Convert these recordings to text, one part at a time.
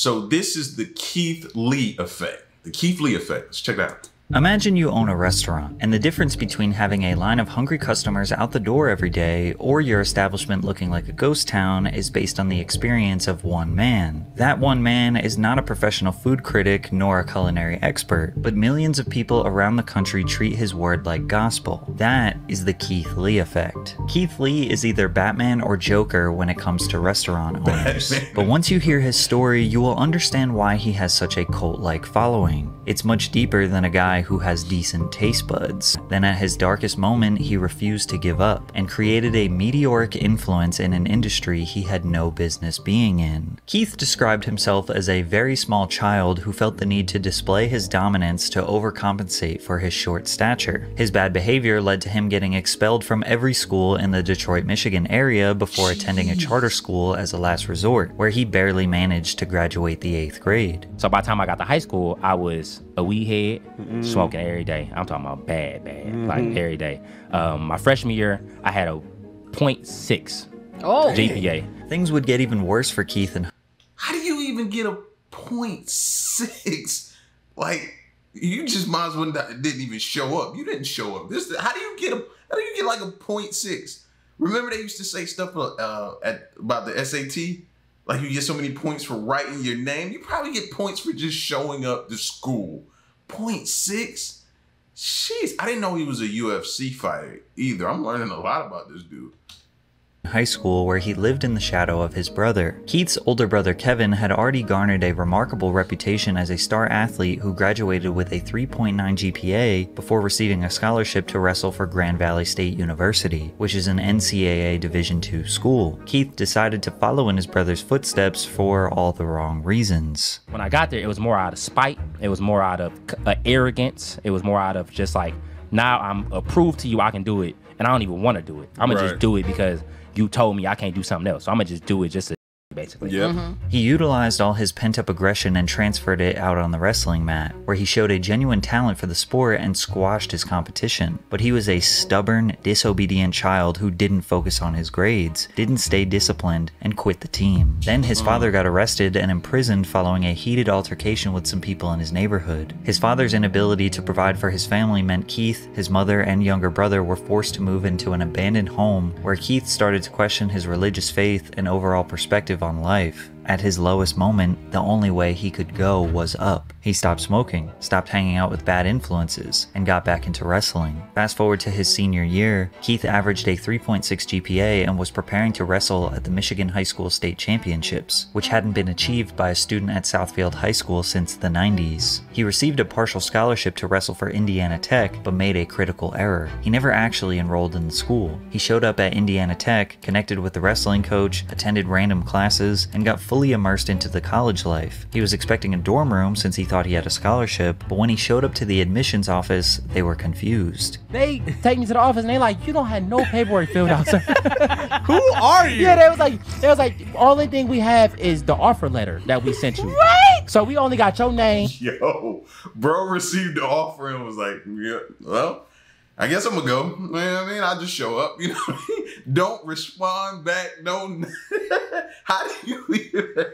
So this is the Keith Lee effect. The Keith Lee effect. Let's check it out. Imagine you own a restaurant, and the difference between having a line of hungry customers out the door every day or your establishment looking like a ghost town is based on the experience of one man. That one man is not a professional food critic nor a culinary expert, but millions of people around the country treat his word like gospel. That is the Keith Lee effect. Keith Lee is either Batman or Joker when it comes to restaurant owners. But once you hear his story, you will understand why he has such a cult-like following. It's much deeper than a guy who has decent taste buds. Then at his darkest moment, he refused to give up and created a meteoric influence in an industry he had no business being in. Keith described himself as a very small child who felt the need to display his dominance to overcompensate for his short stature. His bad behavior led to him getting expelled from every school in the Detroit, Michigan area before attending a charter school as a last resort, where he barely managed to graduate the 8th grade. So by the time I got to high school, I was a weed head, smoking every day. I'm talking about bad, like every day. My freshman year, I had a 0.6 GPA. Things would get even worse for Keith and how do you even get a 0.6? Like, you just might as well didn't even show up. You didn't show up. How do you get like a 0.6? Remember they used to say stuff about the SAT? Like, you get so many points for writing your name. You probably get points for just showing up to school. 0.6? Jeez, I didn't know he was a UFC fighter either. I'm learning a lot about this dude. high school where he lived in the shadow of his brother. Keith's older brother Kevin had already garnered a remarkable reputation as a star athlete who graduated with a 3.9 GPA before receiving a scholarship to wrestle for Grand Valley State University, which is an NCAA Division II school. Keith decided to follow in his brother's footsteps for all the wrong reasons. When I got there, it was more out of spite. It was more out of arrogance. It was more out of just like, now I'm approved to you, I can do it, and I don't even want to do it. I'm gonna just do it because you told me I can't do something else. So I'm gonna just do it just to basically. He utilized all his pent-up aggression and transferred it out on the wrestling mat, where he showed a genuine talent for the sport and squashed his competition. But he was a stubborn, disobedient child who didn't focus on his grades, didn't stay disciplined, and quit the team. Then his father got arrested and imprisoned following a heated altercation with some people in his neighborhood. His father's inability to provide for his family meant Keith, his mother, and younger brother were forced to move into an abandoned home, where Keith started to question his religious faith and overall perspective on life. At his lowest moment, the only way he could go was up. He stopped smoking, stopped hanging out with bad influences, and got back into wrestling. Fast forward to his senior year, Keith averaged a 3.6 GPA and was preparing to wrestle at the Michigan High School State Championships, which hadn't been achieved by a student at Southfield High School since the 90s. He received a partial scholarship to wrestle for Indiana Tech, but made a critical error. He never actually enrolled in the school. He showed up at Indiana Tech, connected with the wrestling coach, attended random classes, and got fully immersed into the college life. He was expecting a dorm room since he thought he had a scholarship, but when he showed up to the admissions office, they were confused. They take me to the office and they like, you don't have no paperwork filled out, sir. Who are you? Yeah, they was like, only thing we have is the offer letter that we sent you. Right? So we only got your name. Yo, bro received the offer and was like, yeah, well, I guess I'm gonna go. You know what I mean? I'll just show up. You know what I mean? Don't respond back. Don't. How do you even?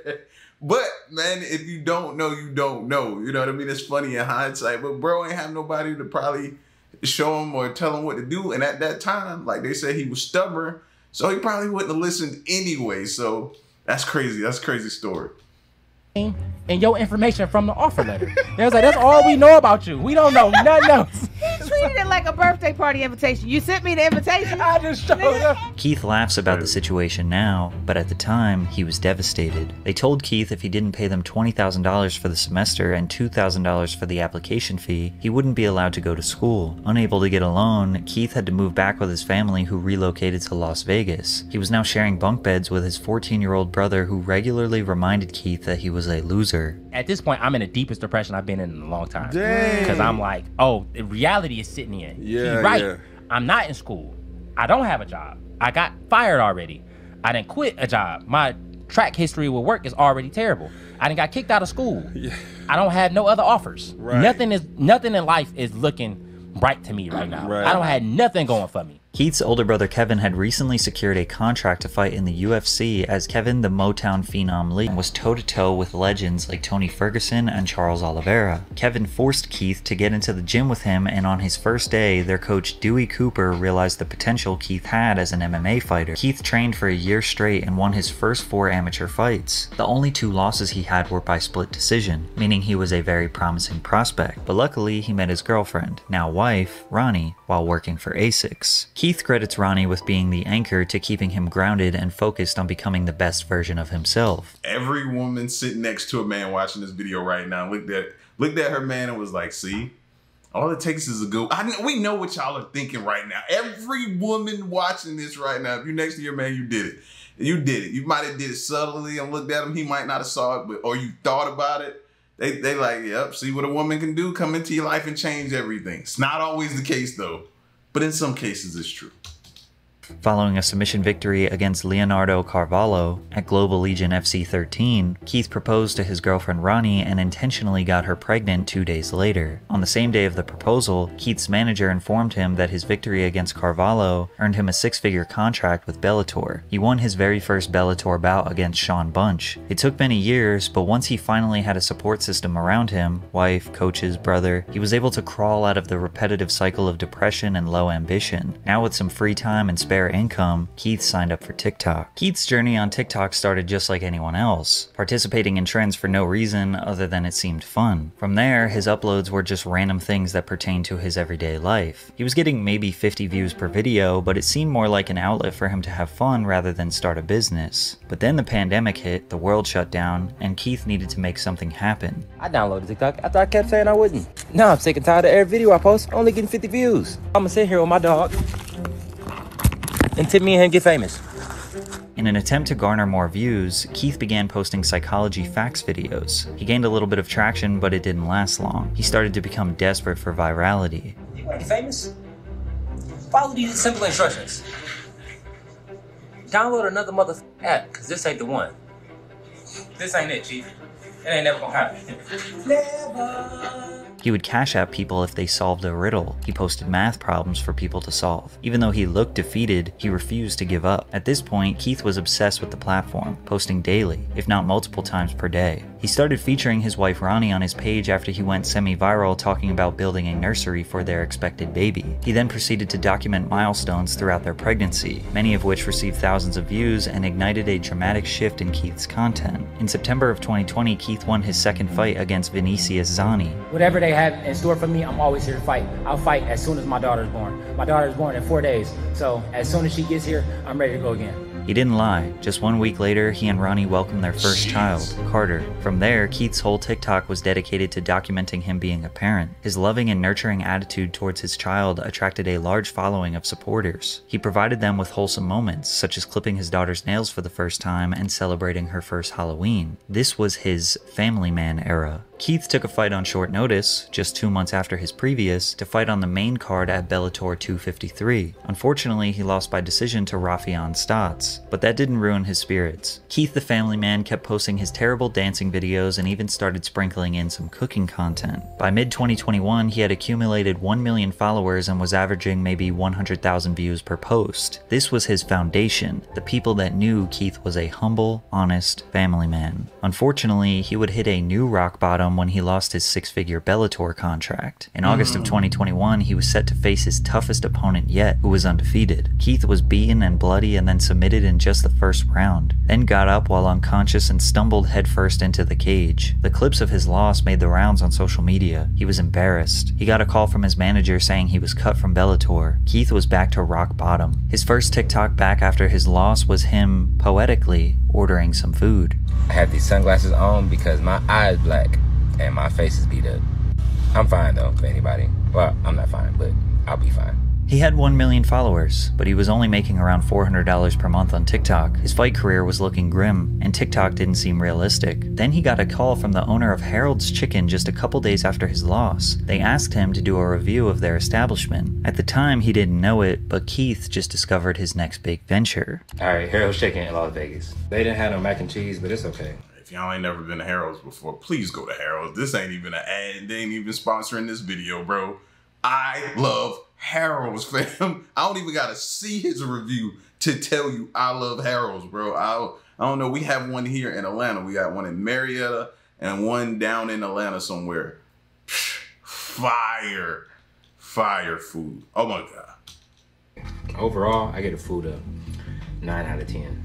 But man, if you don't know, you don't know. You know what I mean? It's funny in hindsight. But bro ain't have nobody to probably show him or tell him what to do. And at that time, like they said, he was stubborn. So he probably wouldn't have listened anyway. So that's crazy. That's a crazy story. And your information from the offer letter. They was like, that's all we know about you. We don't know nothing else. He treated it like a birthday party invitation. You sent me the invitation. I just showed up. Keith laughs about the situation now, but at the time, he was devastated. They told Keith if he didn't pay them $20,000 for the semester and $2,000 for the application fee, he wouldn't be allowed to go to school. Unable to get a loan, Keith had to move back with his family, who relocated to Las Vegas. He was now sharing bunk beds with his 14-year-old brother, who regularly reminded Keith that he was a loser. At this point, I'm in the deepest depression I've been in a long time. Dang. Because I'm like, oh, the reality is sitting in. Yeah, He's right. yeah. I'm not in school. I don't have a job. I got fired already. I didn't quit a job. My track history with work is already terrible. I didn't got kicked out of school. Yeah. I don't have no other offers. Right. Nothing in life is looking bright to me right now. Right. I don't have nothing going for me. Keith's older brother Kevin had recently secured a contract to fight in the UFC as Kevin, the Motown Phenom Lee, was toe-to-toe with legends like Tony Ferguson and Charles Oliveira. Kevin forced Keith to get into the gym with him, and on his first day, their coach Dewey Cooper realized the potential Keith had as an MMA fighter. Keith trained for a year straight and won his first 4 amateur fights. The only 2 losses he had were by split decision, meaning he was a very promising prospect. But luckily, he met his girlfriend, now wife, Ronnie, while working for ASICS. Keith credits Ronnie with being the anchor to keeping him grounded and focused on becoming the best version of himself. Every woman sitting next to a man watching this video right now looked at her man and was like, see? All it takes is a good... we know what y'all are thinking right now. Every woman watching this right now, if you're next to your man, you did it. You did it. You might have did it subtly and looked at him. He might not have saw it, or you thought about it. They like, yep, see what a woman can do? Come into your life and change everything. It's not always the case, though. But in some cases, it's true. Following a submission victory against Leonardo Carvalho at Global Legion FC 13, Keith proposed to his girlfriend Ronnie and intentionally got her pregnant 2 days later. On the same day of the proposal, Keith's manager informed him that his victory against Carvalho earned him a 6-figure contract with Bellator. He won his very first Bellator bout against Sean Bunch. It took many years, but once he finally had a support system around him, wife, coaches, brother, he was able to crawl out of the repetitive cycle of depression and low ambition. Now with some free time and spare income, Keith signed up for TikTok. Keith's journey on TikTok started just like anyone else, participating in trends for no reason other than it seemed fun. From there, his uploads were just random things that pertained to his everyday life. He was getting maybe 50 views per video, but it seemed more like an outlet for him to have fun rather than start a business. But then the pandemic hit, the world shut down, and Keith needed to make something happen. I downloaded TikTok after I kept saying I wouldn't. Now I'm sick and tired of every video I post only getting 50 views. I'ma sit here with my dog until me and him get famous. In an attempt to garner more views, Keith began posting psychology facts videos. He gained a little bit of traction, but it didn't last long. He started to become desperate for virality. You want to get famous? Follow these simple instructions. Download another app, because this ain't the one. This ain't it, Chief. It ain't never gonna happen. Never. He would cash out people if they solved a riddle. He posted math problems for people to solve. Even though he looked defeated, he refused to give up. At this point, Keith was obsessed with the platform, posting daily, if not multiple times per day. He started featuring his wife Ronnie on his page after he went semi-viral talking about building a nursery for their expected baby. He then proceeded to document milestones throughout their pregnancy, many of which received thousands of views and ignited a dramatic shift in Keith's content. In September of 2020, Keith won his second fight against Vinicius Zani. Whatever they have in store for me, I'm always here to fight. I'll fight as soon as my daughter's born. My daughter's born in 4 days, so as soon as she gets here, I'm ready to go again. He didn't lie. Just 1 week later, he and Ronnie welcomed their first child, Carter. From there, Keith's whole TikTok was dedicated to documenting him being a parent. His loving and nurturing attitude towards his child attracted a large following of supporters. He provided them with wholesome moments, such as clipping his daughter's nails for the first time and celebrating her first Halloween. This was his family man era. Keith took a fight on short notice, just 2 months after his previous, to fight on the main card at Bellator 253. Unfortunately, he lost by decision to Rafion Stotts, but that didn't ruin his spirits. Keith the family man kept posting his terrible dancing videos and even started sprinkling in some cooking content. By mid-2021, he had accumulated 1 million followers and was averaging maybe 100,000 views per post. This was his foundation, the people that knew Keith was a humble, honest family man. Unfortunately, he would hit a new rock bottom when he lost his 6-figure Bellator contract. In August of 2021, he was set to face his toughest opponent yet, who was undefeated. Keith was beaten and bloody and then submitted in just the first round, then got up while unconscious and stumbled headfirst into the cage. The clips of his loss made the rounds on social media. He was embarrassed. He got a call from his manager saying he was cut from Bellator. Keith was back to rock bottom. His first TikTok back after his loss was him, poetically, ordering some food. I have these sunglasses on because my eye is black and my face is beat up. I'm fine though, for anybody. Well, I'm not fine, but I'll be fine. He had 1 million followers, but he was only making around $400 per month on TikTok. His fight career was looking grim, and TikTok didn't seem realistic. Then he got a call from the owner of Harold's Chicken just a couple days after his loss. They asked him to do a review of their establishment. At the time, he didn't know it, but Keith just discovered his next big venture. Alright, Harold's Chicken in Las Vegas. They didn't have no mac and cheese, but it's okay. If y'all ain't never been to Harold's before, please go to Harold's. This ain't even an ad. They ain't even sponsoring this video, bro. I love Harold's, fam. I don't even gotta see his review to tell you I love Harold's, bro. I don't know. We have one here in Atlanta. We got one in Marietta and one down in Atlanta somewhere. Fire food. Oh my God. Overall, I get a food of 9 out of 10.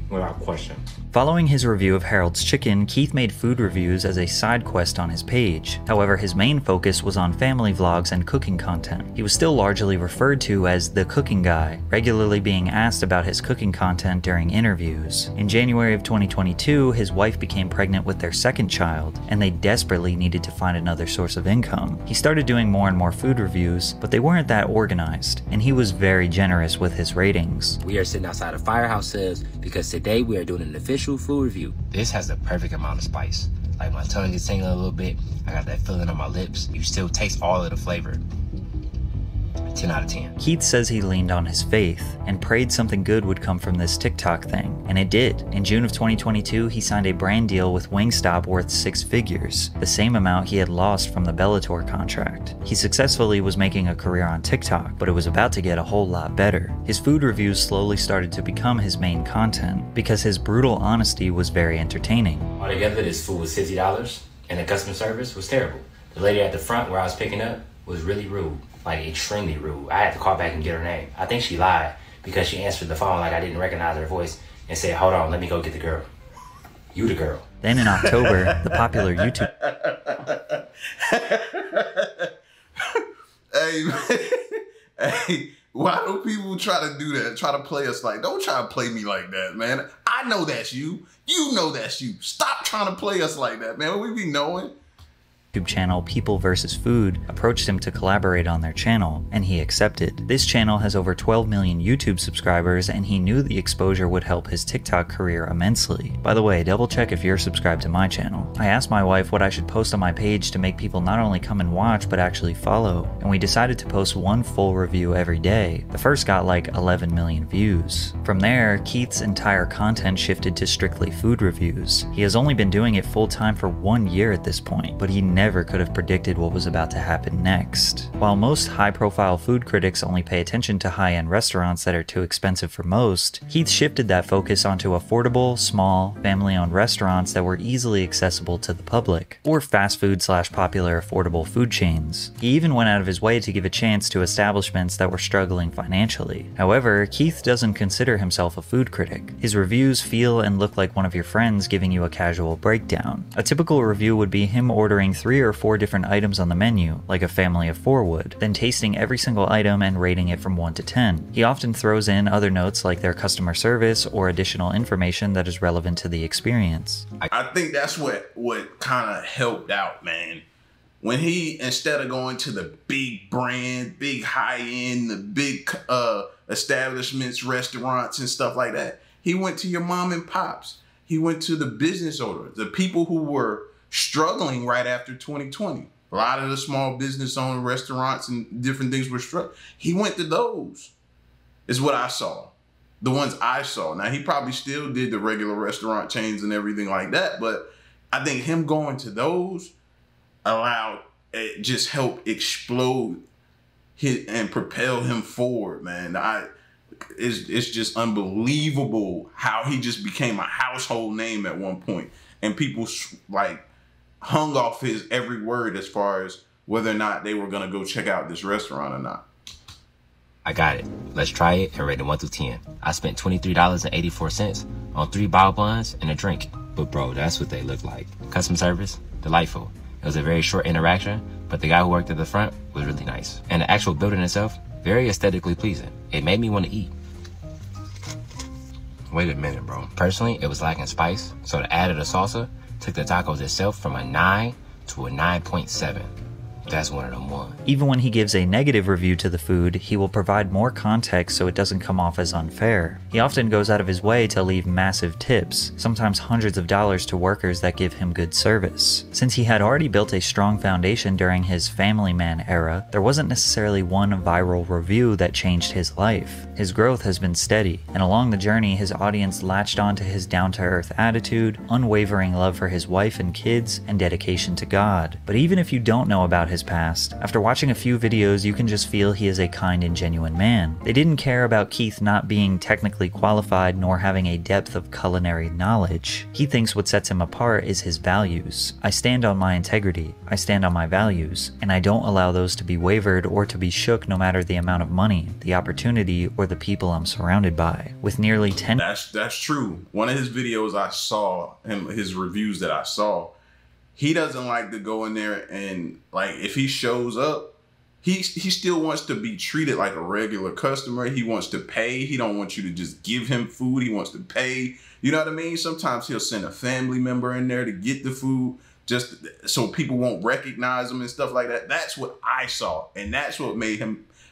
Without question. Following his review of Harold's Chicken, Keith made food reviews as a side quest on his page. However, his main focus was on family vlogs and cooking content. He was still largely referred to as the cooking guy, regularly being asked about his cooking content during interviews. In January of 2022, his wife became pregnant with their second child, and they desperately needed to find another source of income. He started doing more and more food reviews, but they weren't that organized, and he was very generous with his ratings. We are sitting outside of Firehouse Subs because today we are doing an official food review. This has the perfect amount of spice. Like my tongue is tingling a little bit. I got that feeling on my lips. You still taste all of the flavor. 10 out of 10. Keith says he leaned on his faith and prayed something good would come from this TikTok thing, and it did. In June of 2022, he signed a brand deal with Wingstop worth 6 figures, the same amount he had lost from the Bellator contract. He successfully was making a career on TikTok, but it was about to get a whole lot better. His food reviews slowly started to become his main content because his brutal honesty was very entertaining. Altogether, this food was $50, and the customer service was terrible. The lady at the front where I was picking up was really rude. Like extremely rude. I had to call back and get her name. I think she lied because she answered the phone like I didn't recognize her voice and said, "Hold on, let me go get the girl." You the girl. Then in October, the popular YouTube... Hey, man. Hey, why do people try to do that? Try to play us like, don't try to play me like that, man. I know that's you. You know that's you. Stop trying to play us like that, man. We be knowing. channel People vs. Food approached him to collaborate on their channel, and he accepted. This channel has over 12 million YouTube subscribers, and he knew the exposure would help his TikTok career immensely. By the way, double check if you're subscribed to my channel. I asked my wife what I should post on my page to make people not only come and watch, but actually follow, and we decided to post one full review every day. The first got like 11 million views. From there, Keith's entire content shifted to strictly food reviews. He has only been doing it full time for 1 year at this point, but he never could have predicted what was about to happen next. While most high-profile food critics only pay attention to high-end restaurants that are too expensive for most, Keith shifted that focus onto affordable, small, family-owned restaurants that were easily accessible to the public, or fast food/popular affordable food chains. He even went out of his way to give a chance to establishments that were struggling financially. However, Keith doesn't consider himself a food critic. His reviews feel and look like one of your friends giving you a casual breakdown. A typical review would be him ordering 3 or 4 different items on the menu, like a family of 4 would, then tasting every single item and rating it from 1 to 10. He often throws in other notes like their customer service or additional information that is relevant to the experience. I think that's what kind of helped out, man. When he, instead of going to the big brand, big high-end, the big establishments, restaurants and stuff like that, he went to your mom and pops. He went to the business owners, the people who were struggling right after 2020. A lot of the small business owned restaurants and different things were struggling. He went to those, is what I saw. The ones I saw. Now, he probably still did the regular restaurant chains and everything like that, but I think him going to those allowed, it just helped explode and propel him forward, man. It's just unbelievable how he just became a household name at one point, and people like hung off his every word as far as whether or not they were gonna go check out this restaurant or not. I got it. Let's try it and rate it 1 through 10. I spent $23.84 on 3 bao buns and a drink. But bro, that's what they look like. Customer service, delightful. It was a very short interaction, but the guy who worked at the front was really nice. And the actual building itself, very aesthetically pleasing. It made me want to eat. Wait a minute, bro. Personally, it was lacking spice, so the add of the salsa took the tacos itself from a 9 to a 9.7. That's one of them one. Even when he gives a negative review to the food, he will provide more context so it doesn't come off as unfair. He often goes out of his way to leave massive tips, sometimes hundreds of dollars, to workers that give him good service. Since he had already built a strong foundation during his family man era, there wasn't necessarily one viral review that changed his life. His growth has been steady, and along the journey his audience latched onto his down-to-earth attitude, unwavering love for his wife and kids, and dedication to God. But even if you don't know about his past, after watching a few videos you can just feel he is a kind and genuine man. They didn't care about Keith not being technically qualified nor having a depth of culinary knowledge. He thinks what sets him apart is his values. I stand on my integrity, I stand on my values, and I don't allow those to be wavered or to be shook no matter the amount of money, the opportunity, or the people I'm surrounded by. With nearly 10— That's true. One of his videos I saw, his reviews that I saw, he doesn't like to go in there and, like, if he shows up, he still wants to be treated like a regular customer. He wants to pay. He don't want you to just give him food. He wants to pay. You know what I mean? Sometimes he'll send a family member in there to get the food just so people won't recognize him and stuff like that. That's what I saw. And that's what made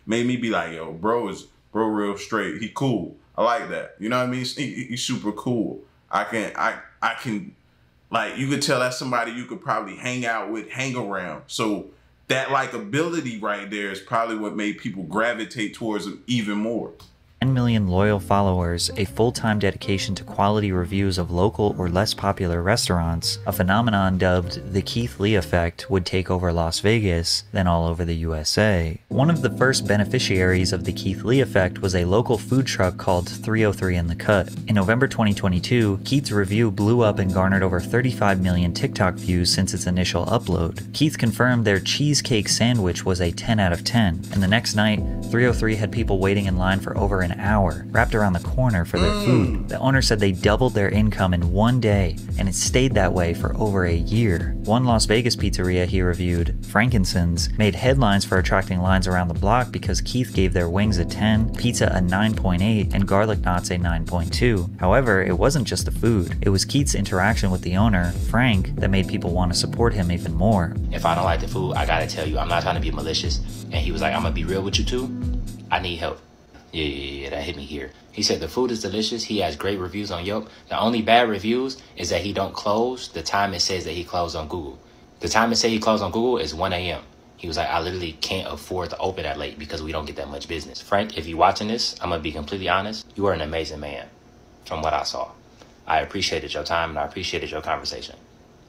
me be like, yo, bro real straight. He cool. I like that. You know what I mean? He's super cool. I can, like, you could tell that's somebody you could probably hang out with, hang around. So that likability right there is probably what made people gravitate towards him even more. 10 million loyal followers, a full-time dedication to quality reviews of local or less popular restaurants, a phenomenon dubbed the Keith Lee effect would take over Las Vegas, then all over the USA. One of the first beneficiaries of the Keith Lee effect was a local food truck called 303 in the Cut. In November 2022, Keith's review blew up and garnered over 35 million TikTok views since its initial upload. Keith confirmed their cheesecake sandwich was a 10 out of 10, and the next night, 303 had people waiting in line for over an hour, wrapped around the corner for their food. The owner said they doubled their income in one day, and it stayed that way for over a year. One Las Vegas pizzeria he reviewed, Frankincense, made headlines for attracting lines around the block because Keith gave their wings a 10, pizza a 9.8, and garlic knots a 9.2. However, it wasn't just the food. It was Keith's interaction with the owner, Frank, that made people want to support him even more. If I don't like the food, I gotta tell you, I'm not trying to be malicious. And he was like, I'm gonna be real with you too. I need help. Yeah, that hit me here. He said the food is delicious. He has great reviews on Yelp. The only bad reviews is that he don't close the time it says that he closed on Google. The time it says he closed on Google is 1 a.m. He was like, I literally can't afford to open that late because we don't get that much business. Frank, if you're watching this, I'm going to be completely honest. You are an amazing man from what I saw. I appreciated your time and I appreciated your conversation.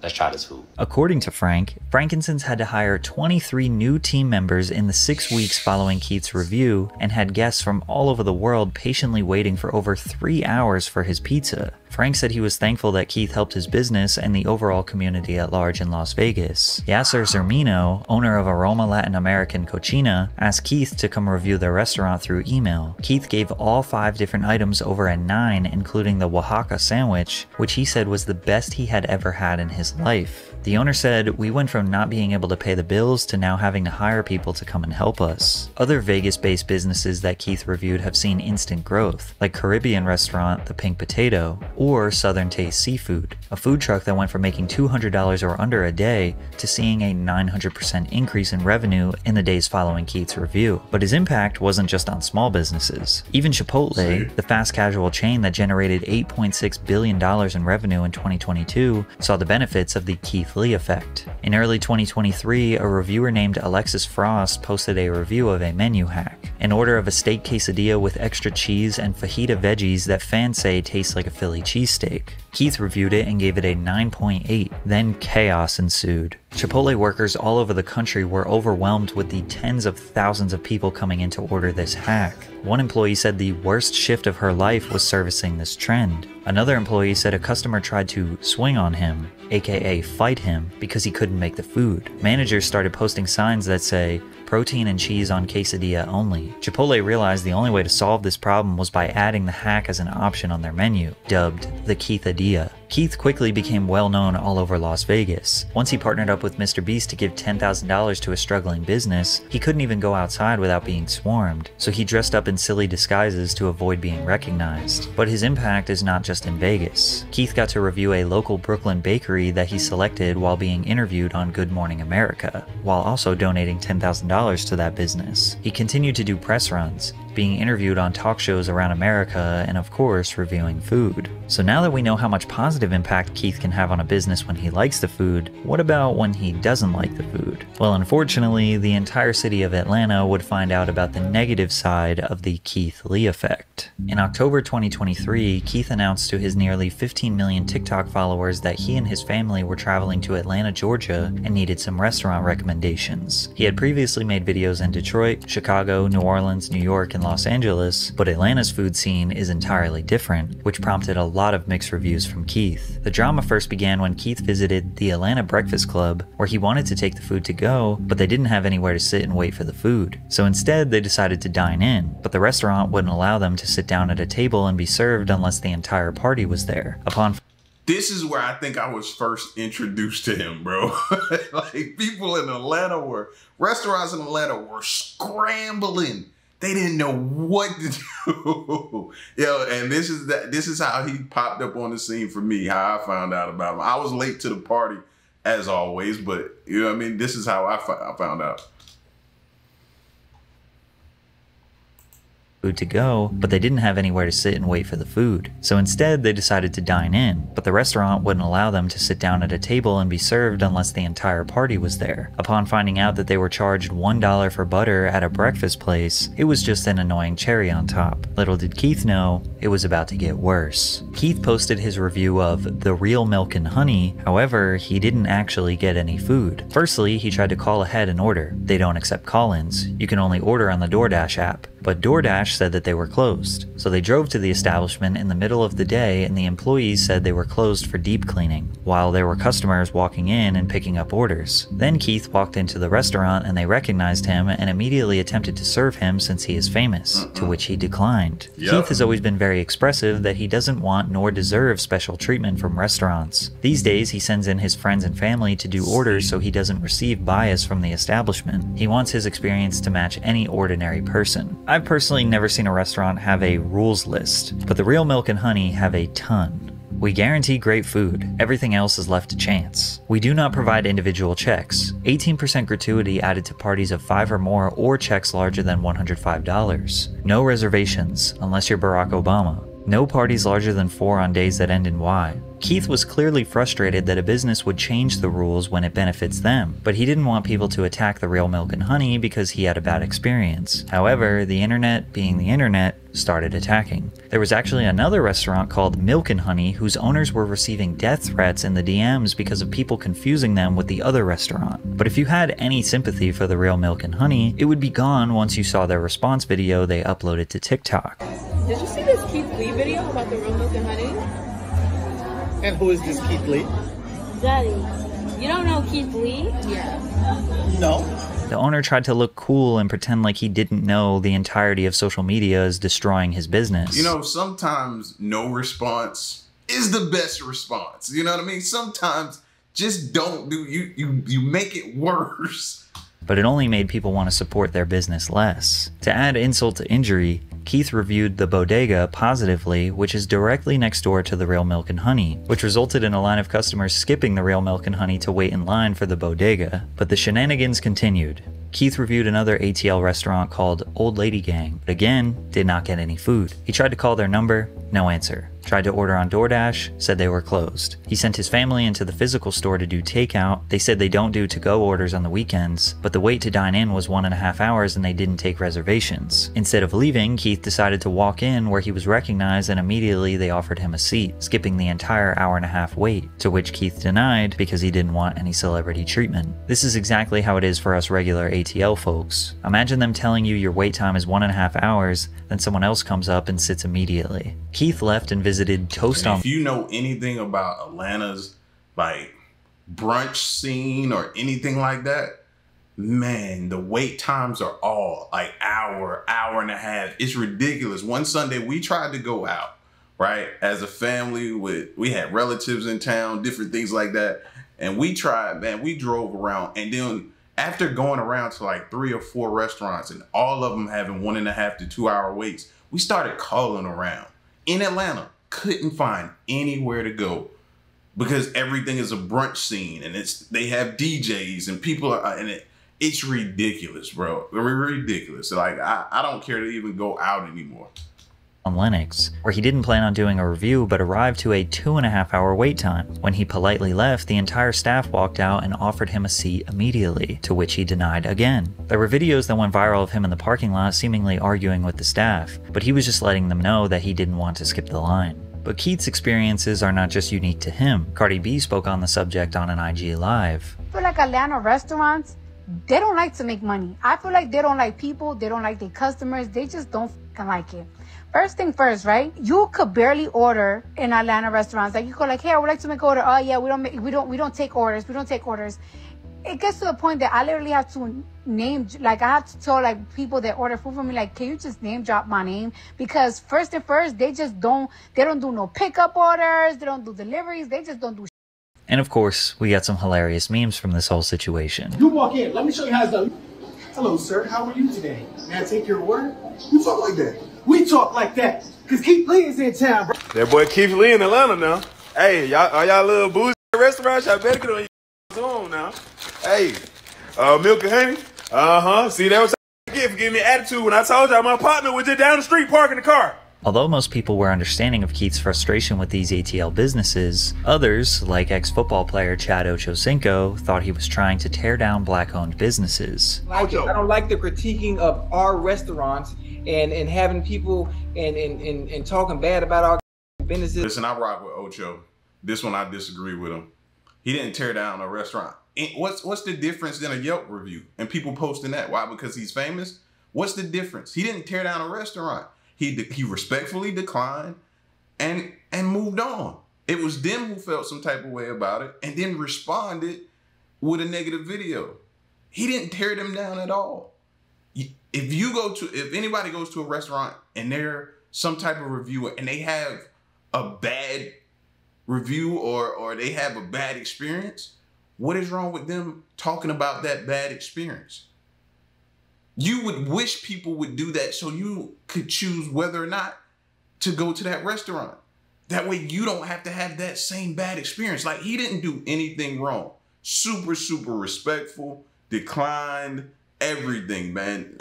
Let's try this food. According to Frank, Frankincense had to hire 23 new team members in the 6 weeks following Keith's review and had guests from all over the world patiently waiting for over 3 hours for his pizza. Frank said he was thankful that Keith helped his business and the overall community at large in Las Vegas. Yasser Zermino, owner of Aroma Latin American Cochina, asked Keith to come review their restaurant through email. Keith gave all 5 different items over a 9, including the Oaxaca sandwich, which he said was the best he had ever had in his life. The owner said, we went from not being able to pay the bills to now having to hire people to come and help us. Other Vegas-based businesses that Keith reviewed have seen instant growth, like Caribbean restaurant The Pink Potato, or Southern Taste Seafood, a food truck that went from making $200 or under a day to seeing a 900% increase in revenue in the days following Keith's review. But his impact wasn't just on small businesses. Even Chipotle, the fast casual chain that generated $8.6 billion in revenue in 2022, saw the benefits of the Keith Lee effect. In early 2023, a reviewer named Alexis Frost posted a review of a menu hack, an order of a steak quesadilla with extra cheese and fajita veggies that fans say tastes like a Philly cheesesteak. Keith reviewed it and gave it a 9.8. Then chaos ensued. Chipotle workers all over the country were overwhelmed with the tens of thousands of people coming in to order this hack. One employee said the worst shift of her life was servicing this trend. Another employee said a customer tried to swing on him, aka fight him, because he couldn't make the food. Managers started posting signs that say, protein and cheese on quesadilla only. Chipotle realized the only way to solve this problem was by adding the hack as an option on their menu, dubbed the Keithadilla. Keith quickly became well known all over Las Vegas. Once he partnered up with Mr. Beast to give $10,000 to a struggling business, he couldn't even go outside without being swarmed, so he dressed up in silly disguises to avoid being recognized. But his impact is not just in Vegas. Keith got to review a local Brooklyn bakery that he selected while being interviewed on Good Morning America, while also donating $10,000 to that business. He continued to do press runs, being interviewed on talk shows around America, and of course, reviewing food. So now that we know how much positive impact Keith can have on a business when he likes the food, what about when he doesn't like the food? Well, unfortunately, the entire city of Atlanta would find out about the negative side of the Keith Lee effect. In October 2023, Keith announced to his nearly 15 million TikTok followers that he and his family were traveling to Atlanta, Georgia, and needed some restaurant recommendations. He had previously made videos in Detroit, Chicago, New Orleans, New York, and Los Angeles, but Atlanta's food scene is entirely different, which prompted a lot of mixed reviews from Keith. The drama first began when Keith visited the Atlanta Breakfast Club, where he wanted to take the food to go, but they didn't have anywhere to sit and wait for the food. So instead, they decided to dine in, but the restaurant wouldn't allow them to sit down at a table and be served unless the entire party was there. This is where I think I was first introduced to him, bro. Like, people in Atlanta restaurants in Atlanta were scrambling. They didn't know what to do. Yo, and this is how he popped up on the scene for me, how I found out about him. I was late to the party, as always, but you know what I mean? This is how I found out. Food to go, but they didn't have anywhere to sit and wait for the food. So instead, they decided to dine in, but the restaurant wouldn't allow them to sit down at a table and be served unless the entire party was there. Upon finding out that they were charged $1 for butter at a breakfast place, it was just an annoying cherry on top. Little did Keith know, it was about to get worse. Keith posted his review of The Real Milk and Honey, however, he didn't actually get any food. Firstly, he tried to call ahead and order. They don't accept call-ins. You can only order on the DoorDash app. But DoorDash said that they were closed. So they drove to the establishment in the middle of the day and the employees said they were closed for deep cleaning, while there were customers walking in and picking up orders. Then Keith walked into the restaurant and they recognized him and immediately attempted to serve him since he is famous, to which he declined. Yep. Keith has always been very expressive that he doesn't want nor deserve special treatment from restaurants. These days he sends in his friends and family to do orders so he doesn't receive bias from the establishment. He wants his experience to match any ordinary person. I've personally never seen a restaurant have a rules list, but the Real Milk and Honey have a ton. We guarantee great food. Everything else is left to chance. We do not provide individual checks. 18% gratuity added to parties of 5 or more or checks larger than $105. No reservations, unless you're Barack Obama. No parties larger than 4 on days that end in Y. Keith was clearly frustrated that a business would change the rules when it benefits them, but he didn't want people to attack the Real Milk and Honey because he had a bad experience. However, the internet, being the internet, started attacking. There was actually another restaurant called Milk and Honey whose owners were receiving death threats in the DMs because of people confusing them with the other restaurant. But if you had any sympathy for the Real Milk and Honey, it would be gone once you saw their response video they uploaded to TikTok. Did you see this Keith Lee video about the Real Milk and Honey? And who is this Keith Lee? Daddy, you don't know Keith Lee? Yeah. No. The owner tried to look cool and pretend like he didn't know the entirety of social media is destroying his business. You know, sometimes no response is the best response. You know what I mean? Sometimes just don't do, you make it worse. But it only made people want to support their business less. To add insult to injury, Keith reviewed the bodega positively, which is directly next door to the Real Milk and Honey, which resulted in a line of customers skipping the Real Milk and Honey to wait in line for the bodega. But the shenanigans continued. Keith reviewed another ATL restaurant called Old Lady Gang, but again, did not get any food. He tried to call their number, no answer. Tried to order on DoorDash, said they were closed. He sent his family into the physical store to do takeout. They said they don't do to-go orders on the weekends, but the wait to dine in was 1.5 hours and they didn't take reservations. Instead of leaving, Keith decided to walk in where he was recognized and immediately they offered him a seat, skipping the entire 1.5 hour wait, to which Keith denied because he didn't want any celebrity treatment. This is exactly how it is for us regular ATL folks. Imagine them telling you your wait time is 1.5 hours, then someone else comes up and sits immediately. Keith left and visited Toast on. If you know anything about Atlanta's like brunch scene or anything like that, man, the wait times are all like hour and a half. It's ridiculous. One Sunday we tried to go out right? As a family, we had relatives in town, different things like that. And we tried, man, we drove around. And then after going around to like 3 or 4 restaurants and all of them having 1.5 to 2 hour waits, we started calling around. In Atlanta, couldn't find anywhere to go because everything is a brunch scene and they have DJs and people are in it. It's ridiculous, bro. Ridiculous. Like, I don't care to even go out anymore. On Linux, where he didn't plan on doing a review but arrived to a 2.5 hour wait time. When he politely left, the entire staff walked out and offered him a seat immediately, to which he denied again. There were videos that went viral of him in the parking lot seemingly arguing with the staff, but he was just letting them know that he didn't want to skip the line. But Keith's experiences are not just unique to him. Cardi B spoke on the subject on an IG Live. I feel like Atlanta restaurants, they don't like to make money. I feel like they don't like people, they don't like their customers, they just don't fucking like it. First thing first, right? You could barely order in Atlanta restaurants. Like you go like, hey, I would like to make an order. Oh yeah, we don't take orders. We don't take orders. It gets to the point that I literally have to I have to tell like people that order food from me, like, can you just name drop my name? Because first and first, they don't do no pickup orders. They don't do deliveries. They just don't do. And of course, we got some hilarious memes from this whole situation. You walk in. Let me show you how it's done. Hello, sir. How are you today? May I take your order? You talk like that. We talk like that, because Keith Lee is in town, bro. That boy Keith Lee in Atlanta now. Hey, y'all little bougie restaurants, y'all better get on your zone now. Hey, milk and honey. See, that was what I get for giving me attitude when I told y'all my partner was just down the street parking the car. Although most people were understanding of Keith's frustration with these ATL businesses, others, like ex-football player Chad Ochocinco, thought he was trying to tear down black-owned businesses. I don't like the critiquing of our restaurants and having people and talking bad about our businesses. Listen, I rock with Ocho. This one I disagree with him. He didn't tear down a restaurant. What's the difference than a Yelp review and people posting that? Why? Because he's famous? What's the difference? He didn't tear down a restaurant. He respectfully declined and moved on. It was them who felt some type of way about it and then responded with a negative video. He didn't tear them down at all. If anybody goes to a restaurant and they're some type of reviewer and they have a bad review or they have a bad experience, what is wrong with them talking about that bad experience? You would wish people would do that so you could choose whether or not to go to that restaurant. That way you don't have to have that same bad experience. Like, he didn't do anything wrong. Super, super respectful, declined, everything, man.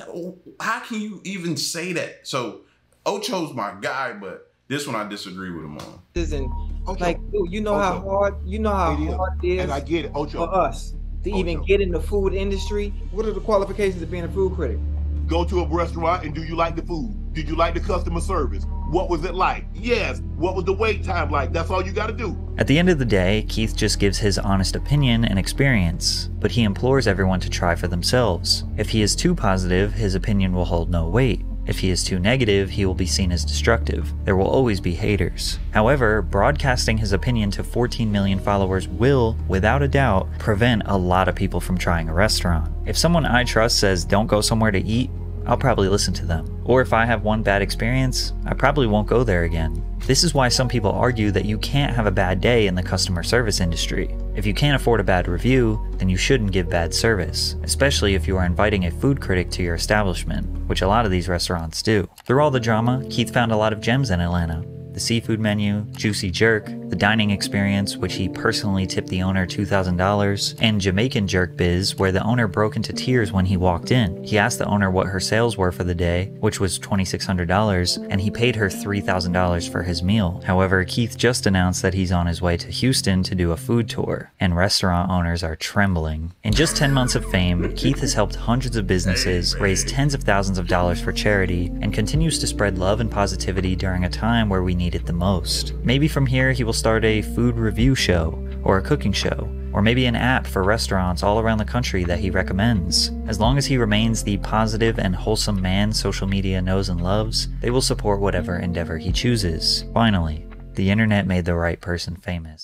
How can you even say that? So Ocho's my guy, but this one I disagree with him on. Like, dude, you know how hard it is, and I get it, Ocho, for us to even get in the food industry. What are the qualifications of being a food critic? Go to a restaurant and do you like the food? Did you like the customer service? What was it like? Yes. What was the wait time like? That's all you got to do. At the end of the day, Keith just gives his honest opinion and experience, but he implores everyone to try for themselves. If he is too positive, his opinion will hold no weight. If he is too negative, he will be seen as destructive. There will always be haters. However, broadcasting his opinion to 14 million followers will, without a doubt, prevent a lot of people from trying a restaurant. If someone I trust says don't go somewhere to eat, I'll probably listen to them. Or if I have one bad experience, I probably won't go there again. This is why some people argue that you can't have a bad day in the customer service industry. If you can't afford a bad review, then you shouldn't give bad service, especially if you are inviting a food critic to your establishment, which a lot of these restaurants do. Through all the drama, Keith found a lot of gems in Atlanta. The seafood menu, juicy jerk, the dining experience, which he personally tipped the owner $2,000, and Jamaican jerk biz, where the owner broke into tears when he walked in. He asked the owner what her sales were for the day, which was $2,600, and he paid her $3,000 for his meal. However, Keith just announced that he's on his way to Houston to do a food tour, and restaurant owners are trembling. In just 10 months of fame, Keith has helped hundreds of businesses, raise tens of thousands of dollars for charity, and continues to spread love and positivity during a time where we need it the most. Maybe from here he will start a food review show, or a cooking show, or maybe an app for restaurants all around the country that he recommends. As long as he remains the positive and wholesome man social media knows and loves, they will support whatever endeavor he chooses. Finally, the internet made the right person famous.